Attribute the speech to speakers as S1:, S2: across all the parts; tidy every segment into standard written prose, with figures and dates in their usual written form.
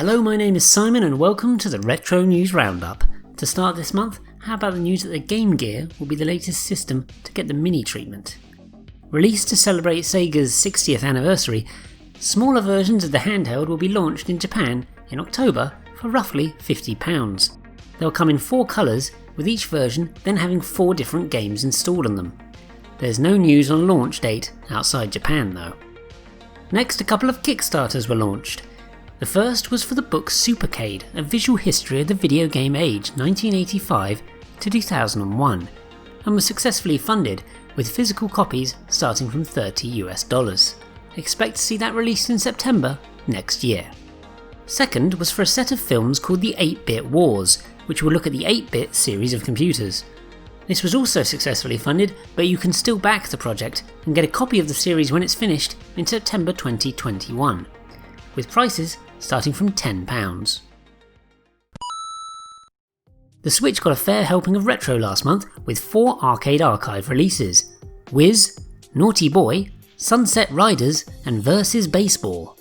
S1: Hello, my name is Simon and welcome to the Retro News Roundup. To start this month, how about the news that the Game Gear will be the latest system to get the Mini treatment? Released to celebrate Sega's 60th anniversary, smaller versions of the handheld will be launched in Japan in October for roughly £50. They'll come in 4 colours, with each version then having 4 different games installed on them. There's no news on a launch date outside Japan though. Next, a couple of Kickstarters were launched. The first was for the book Supercade, a visual history of the video game age 1985 to 2001, and was successfully funded with physical copies starting from $30. Expect to see that released in September next year. Second was for a set of films called the 8-Bit Wars, which will look at the 8-bit series of computers. This was also successfully funded, but you can still back the project and get a copy of the series when it's finished in September 2021, with prices starting from £10. The Switch got a fair helping of retro last month with 4 Arcade Archive releases: Whiz, Naughty Boy, Sunset Riders and Versus Baseball.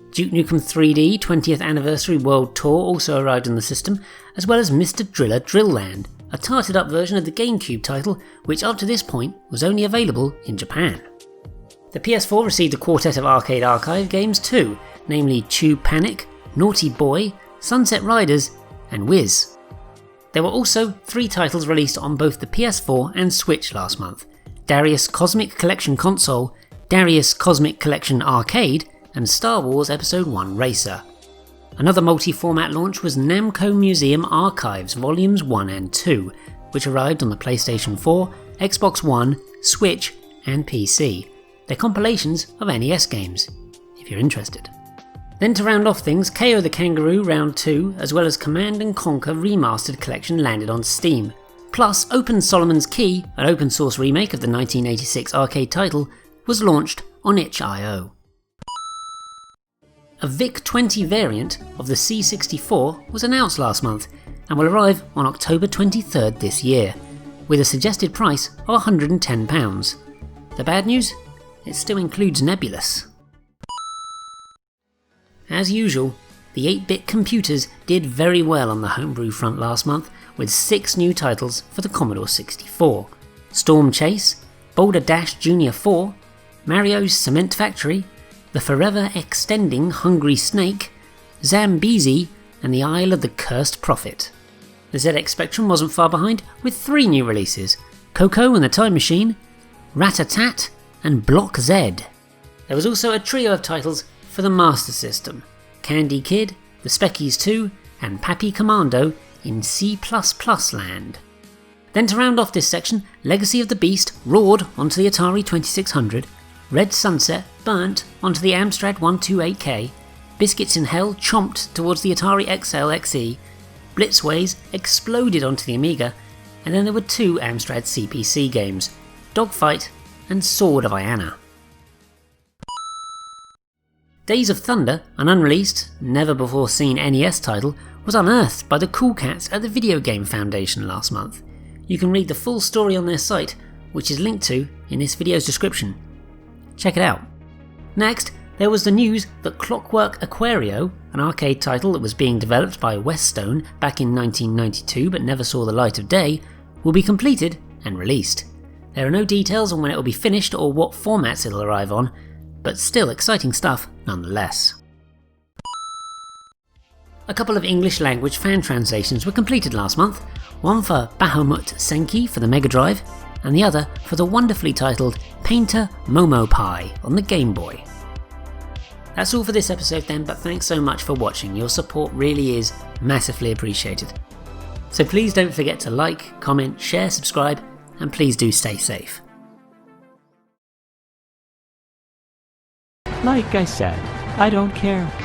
S1: Duke Nukem 3D 20th Anniversary World Tour also arrived on the system, as well as Mr. Driller Drillland, a tarted up version of the GameCube title which up to this point was only available in Japan. The PS4 received a quartet of Arcade Archive games too, namely Tube Panic, Naughty Boy, Sunset Riders and Whiz. There were also 3 titles released on both the PS4 and Switch last month: Darius Cosmic Collection Console, Darius Cosmic Collection Arcade and Star Wars Episode 1 Racer. Another multi-format launch was Namco Museum Archives Volumes 1 and 2, which arrived on the PlayStation 4, Xbox One, Switch and PC. They're compilations of NES games, if you're interested. Then to round off things, KO the Kangaroo Round 2 as well as Command & Conquer Remastered Collection landed on Steam. Plus, Open Solomon's Key, an open source remake of the 1986 arcade title, was launched on itch.io. A VIC-20 variant of the C64 was announced last month and will arrive on October 23rd this year, with a suggested price of £110. The bad news? It still includes Nebulous. As usual, the 8-bit computers did very well on the Homebrew front last month with 6 new titles for the Commodore 64. Storm Chase, Boulder Dash Jr. 4, Mario's Cement Factory, the forever extending Hungry Snake, Zambeezi and the Isle of the Cursed Prophet. The ZX Spectrum wasn't far behind with 3 new releases: Coco and the Time Machine, Rat-a-Tat and Block Z. There was also a trio of titles for the Master System: Candy Kid, The Speckies 2 and Pappy Commando in C++ land. Then to round off this section, Legacy of the Beast roared onto the Atari 2600, Red Sunset burnt onto the Amstrad 128K, Biscuits in Hell chomped towards the Atari XL XE, Blitzways exploded onto the Amiga, and then there were 2 Amstrad CPC games, Dogfight and Sword of Iana. Days of Thunder, an unreleased, never before seen NES title, was unearthed by the Cool Cats at the Video Game Foundation last month. You can read the full story on their site, which is linked to in this video's description. Check it out. Next, there was the news that Clockwork Aquario, an arcade title that was being developed by Westone back in 1992 but never saw the light of day, will be completed and released. There are no details on when it will be finished or what formats it'll arrive on, but still exciting stuff nonetheless. A couple of English language fan translations were completed last month, one for Bahamut Senki for the Mega Drive, and the other for the wonderfully titled Painter Momo Pie on the Game Boy. That's all for this episode then, but thanks so much for watching. Your support really is massively appreciated. So please don't forget to like, comment, share, subscribe, and please do stay safe.
S2: Like I said, I don't care.